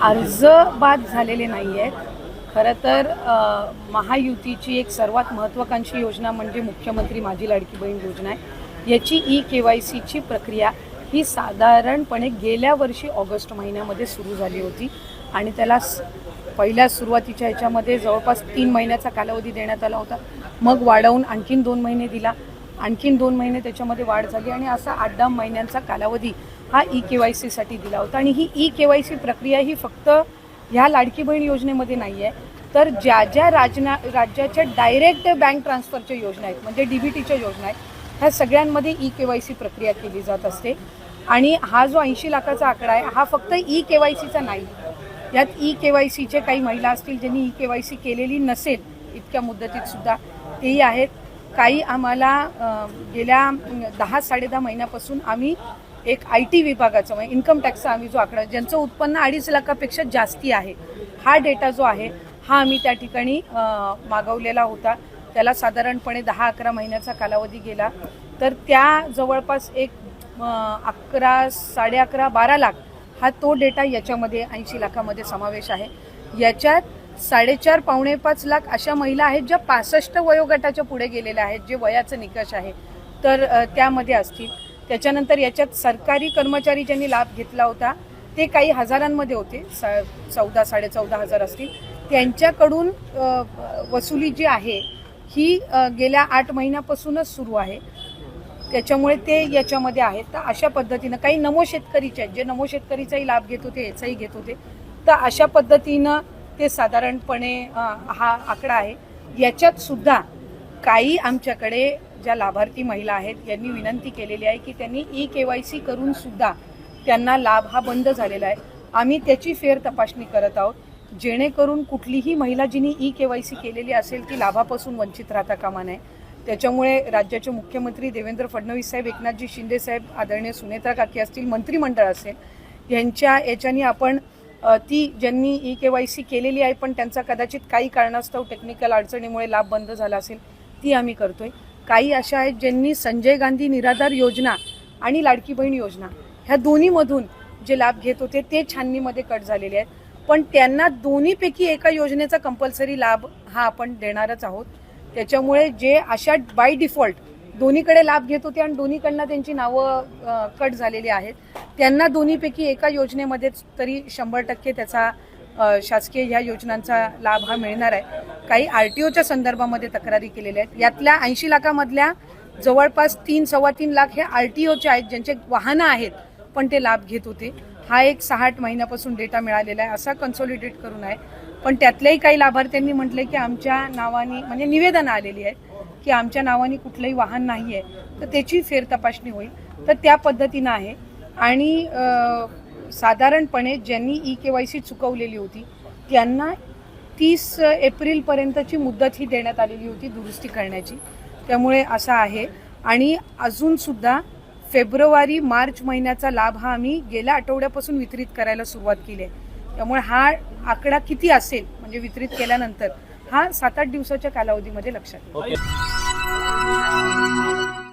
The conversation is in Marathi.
अर्ज बाद झालेले नाही आहेत. खरं तर महायुतीची एक सर्वात महत्त्वाकांक्षी योजना म्हणजे मुख्यमंत्री माझी लाडकी बहीण योजना आहे. याची KYCची प्रक्रिया ही साधारणपणे गेल्या वर्षी ऑगस्ट महिन्यामध्ये सुरू झाली होती आणि त्याला पहिल्या सुरुवातीच्या ह्याच्यामध्ये जवळपास 3 महिन्याचा कालावधी देण्यात आला होता. मग वाढवून आणखीन 2 महिने दिला, आणखीन 2 महिने त्याच्यामध्ये वाढ झाली आणि असा 8-10 महिन्यांचा कालावधी हा KYCसाठी दिला होता. आणि ही KYC प्रक्रिया ही फक्त ह्या लाडकी बहीण योजनेमध्ये नाही आहे, तर ज्या ज्या राज्याच्या डायरेक्ट बँक ट्रान्सफरच्या योजना आहेत म्हणजे DBTच्या योजना आहेत ह्या सगळ्यांमध्ये KYC प्रक्रिया केली जात असते. आणि हा जो 80 लाखाचा आकडा आहे हा फक्त KYCचा नाही. यात KYCचे काही महिला असतील ज्यांनी KYC केलेली नसेल इतक्या मुदतीत सुद्धा तेही आहेत. काही आम्हाला गेल्या 10-10.5 महिन्यापासून आम्ही एक IT विभागाचा म्हणजे इन्कम टॅक्सचा आम्ही जो आकडा ज्यांचं उत्पन्न 2.5 लाखापेक्षा जास्ती आहे हा डेटा जो आहे हा आम्ही त्या ठिकाणी मागवलेला होता. त्याला साधारणपणे 10-11 महिन्याचा कालावधी गेला. तर त्या जवळपास एक 11, 11.5, 12 लाख हा तो डेटा याच्यामध्ये 80 लाखामध्ये समावेश आहे. याच्यात 4.5 पावणे 5 लाख अशा महिला आहेत ज्या 65 वयोगटाच्या पुढे गेलेल्या आहेत, जे वयाचं निकष आहे तर त्यामध्ये असतील. त्याच्यानंतर याच्यात सरकारी कर्मचारी ज्यांनी लाभ घेतला होता ते काही हजारांमध्ये होते, 14-14.5 हजार असतील. त्यांच्याकडून वसुली जी आहे ही गेल्या 8 महिन्यापासूनच सुरू आहे, त्याच्यामुळे ते याच्यामध्ये आहेत. तर अशा पद्धतीनं काही नमो शेतकरीचे आहेत जे नमो शेतकरीचाही लाभ घेत होते, याचाही घेत होते. तर अशा पद्धतीनं ते साधारणपणे हा आकडा आहे. याच्यात सुद्धा काही आमच्याकडे ज्या लाभार्थी महिला आहेत यांनी विनंती केलेली आहे की त्यांनी KYC करून सुद्धा त्यांना लाभ हा बंद झालेला आहे. आम्ही त्याची फेर तपासणी करत आहोत जेणेकरून कुठलीही महिला जिनी KYC केलेली असेल ती लाभापासून वंचित राहता कामा नये. त्याच्यामुळे राज्याचे मुख्यमंत्री देवेंद्र फडणवीस साहेब, एकनाथजी शिंदे साहेब, आदरणीय सुनेत्रा काकी असतील, मंत्रिमंडळ असेल, याच्यानी आपण ती ज्यांनी KYC केलेली आहे पण त्यांचा कदाचित काही कारणास्तव टेक्निकल अडचणीमुळे लाभ बंद झाला असेल ती आम्ही करतोय. काही अशा आहेत ज्यांनी संजय गांधी निराधार योजना आणि लाडकी बहीण योजना ह्या दोन्हीमधून जे लाभ घेत होते ते छाननीमध्ये कट झालेले आहेत. पण त्यांना दोन्हीपैकी एका योजनेचा कंपल्सरी लाभ हा आपण देणारच आहोत. त्याच्यामुळे जे अशा बाय डिफॉल्ट दोन्हीकडे लाभ घेत होते आणि दोन्हीकडनं त्यांची नावं कट झालेली आहेत त्यांना दोन्हीपैकी एका योजनेमध्येच तरी 100% त्याचा शासकीय ह्या योजनांचा लाभ हा मिळणार आहे. काही RTOच्या संदर्भामध्ये तक्रारी केलेल्या आहेत. यातल्या 80 लाखामधल्या जवळपास 3-3.25 लाख हे RTOचे आहेत ज्यांचे वाहनं आहेत पण ते लाभ घेत होते. हा एक 6-8 महिन्यापासून डेटा मिळालेला आहे, असा कन्सॉलिडेट करून आहे. पण त्यातल्याही काही लाभार्थ्यांनी म्हटले की आमच्या नावाने म्हणजे निवेदनं आलेली आहेत की आमच्या नावाने कुठलंही वाहन नाही आहे, तर त्याची फेर तपासणी होईल. तर त्या पद्धतीनं आहे. आणि साधारणपणे ज्यांनी KYC चुकवलेली होती त्यांना 30 एप्रिलपर्यंतची मुदत ही देण्यात आलेली होती दुरुस्ती करण्याची. त्यामुळे असं आहे. आणि अजूनसुद्धा फेब्रुवारी-मार्च महिन्याचा लाभ हा आम्ही गेल्या आठवड्यापासून वितरित करायला सुरुवात केली आहे. त्यामुळे हा आकडा किती असेल म्हणजे वितरित केल्यानंतर हा 7-8 दिवसाच्या कालावधीमध्ये लक्षात येईल.